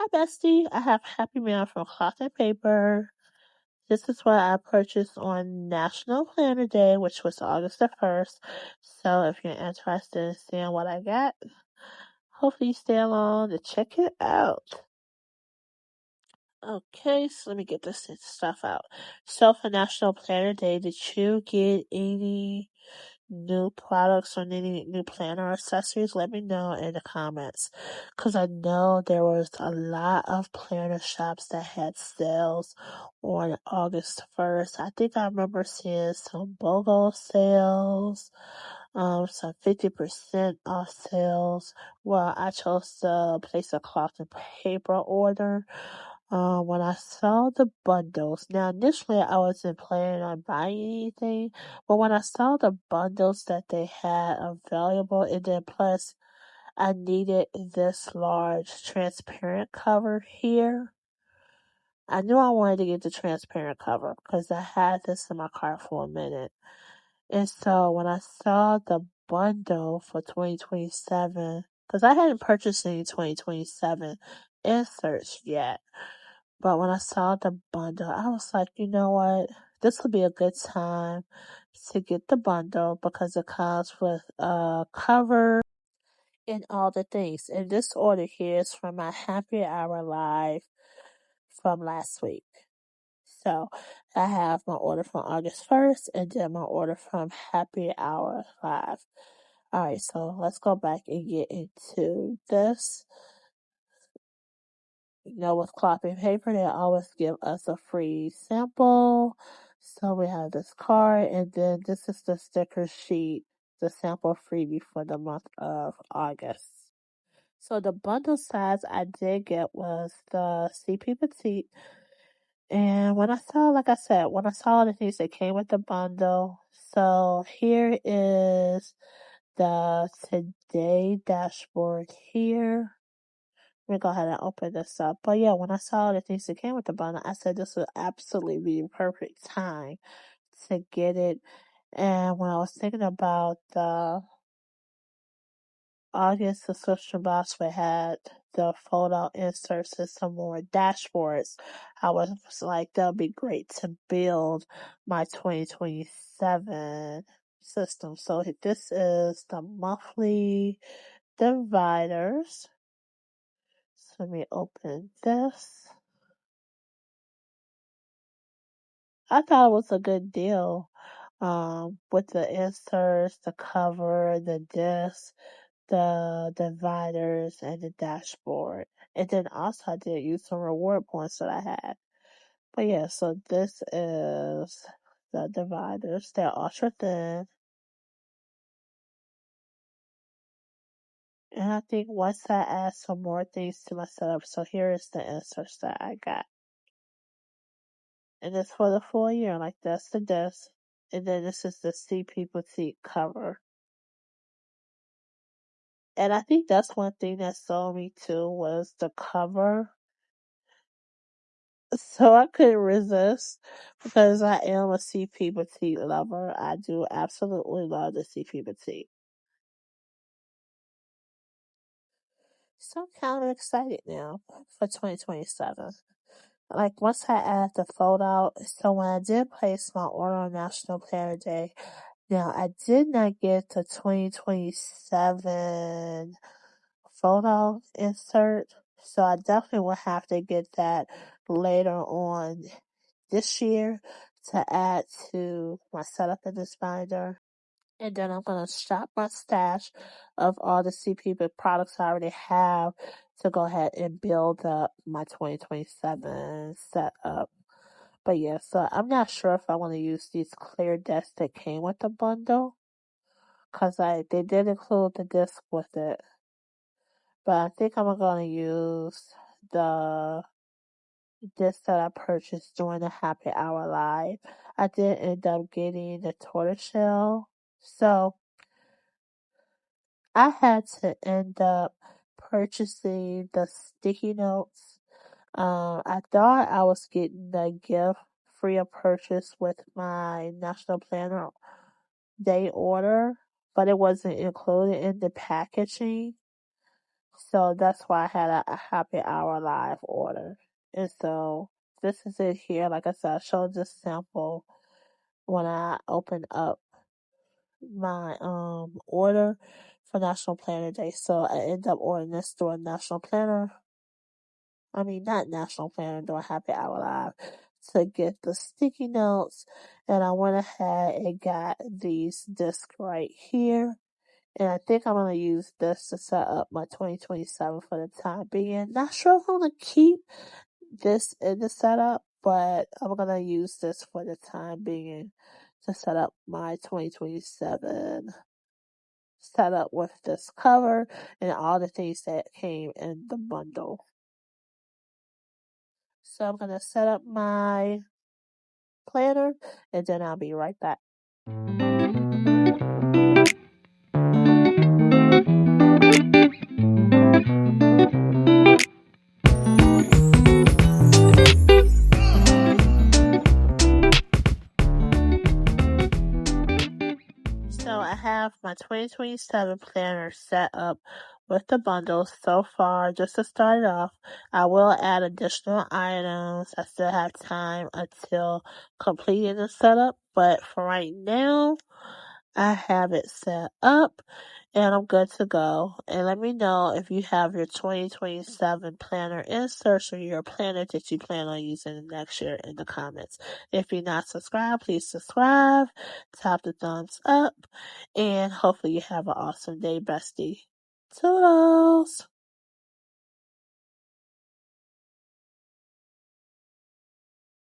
Hi, bestie. I have Happy Mail from Cloth Paper. This is what I purchased on National Planner Day, which was August the 1st. So if you're interested in seeing what I got, hopefully you stay along to check it out. Okay, so let me get this stuff out. So for National Planner Day, did you get any new products or any new planner accessories? Let me know in the comments, because I know there was a lot of planner shops that had sales on August 1st. I think I remember seeing some BOGO sales, some 50% off sales. Well, I chose to place a cloth and paper order. When I saw the bundles, now initially I wasn't planning on buying anything, but when I saw the bundles that they had available, and then plus I needed this large transparent cover here, I knew I wanted to get the transparent cover because I had this in my cart for a minute. And so when I saw the bundle for 2027, because I hadn't purchased any 2027 inserts yet, but when I saw the bundle, I was like, you know what? This would be a good time to get the bundle because it comes with a cover and all the things. And this order here is from my Happy Hour Live from last week. So I have my order from August 1st and then my order from Happy Hour Live. Alright, so let's go back and get into this. With Cloth Paper, they always give us a free sample. So we have this card, and then this is the sticker sheet, the sample freebie for the month of August. So the bundle size I did get was the CP Petite. And when I saw, like I said, when I saw the things that came with the bundle, so here is the Today dashboard here. Let me go ahead and open this up. But yeah, when I saw the things that came with the bundle, I said this would absolutely be the perfect time to get it. And when I was thinking about the August subscription box, we had the photo inserts and some more dashboards. I was like, that would be great to build my 2027 system. So this is the monthly dividers. So let me open this. I thought it was a good deal. With the inserts, the cover, the disc, the dividers, and the dashboard. And then also I did use some reward points that I had. But yeah, so this is the dividers. They're ultra thin. And I think once I add some more things to my setup, so here is the inserts that I got. And it's for the full year, like that's the disc. And then this is the CP Petite cover. And I think that's one thing that sold me too was the cover. So I couldn't resist because I am a CP Petite lover. I do absolutely love the CP Petite. So I'm kind of excited now for 2027. Like once I add the photo, so when I did place my order on National Planner Day, now I did not get the 2027 photo insert, so I definitely will have to get that later on this year to add to my setup in this binder. And then I'm going to shop my stash of all the CP products I already have to go ahead and build up my 2027 setup. But yeah, so I'm not sure if I want to use these clear discs that came with the bundle, because they did include the disc with it. But I think I'm going to use the disc that I purchased during the Happy Hour Live. I did end up getting the Tortoiseshell. So I had to end up purchasing the sticky notes. I thought I was getting the gift free of purchase with my National Planner Day order, but it wasn't included in the packaging. So that's why I had a happy hour live order. And so this is it here. Like I said, I showed this sample when I opened up my order for National Planner Day. So I ended up ordering this through a National Planner. I mean, not National Planner, doing Happy Hour Live to get the sticky notes. And I went ahead and got these discs right here. And I think I'm going to use this to set up my 2027 for the time being. Not sure if I'm going to keep this in the setup, but I'm going to use this for the time being to set up my 2027 setup with this cover and all the things that came in the bundle. So I'm going to set up my planner and then I'll be right back. So I have my 2027 planner set up with the bundles so far. Just to start it off, I will add additional items. I still have time until completing the setup, but for right now, I have it set up and I'm good to go. And let me know if you have your 2027 planner inserts or your planner that you plan on using next year in the comments. If you're not subscribed, please subscribe, tap the thumbs up, and hopefully you have an awesome day, bestie. Toodles!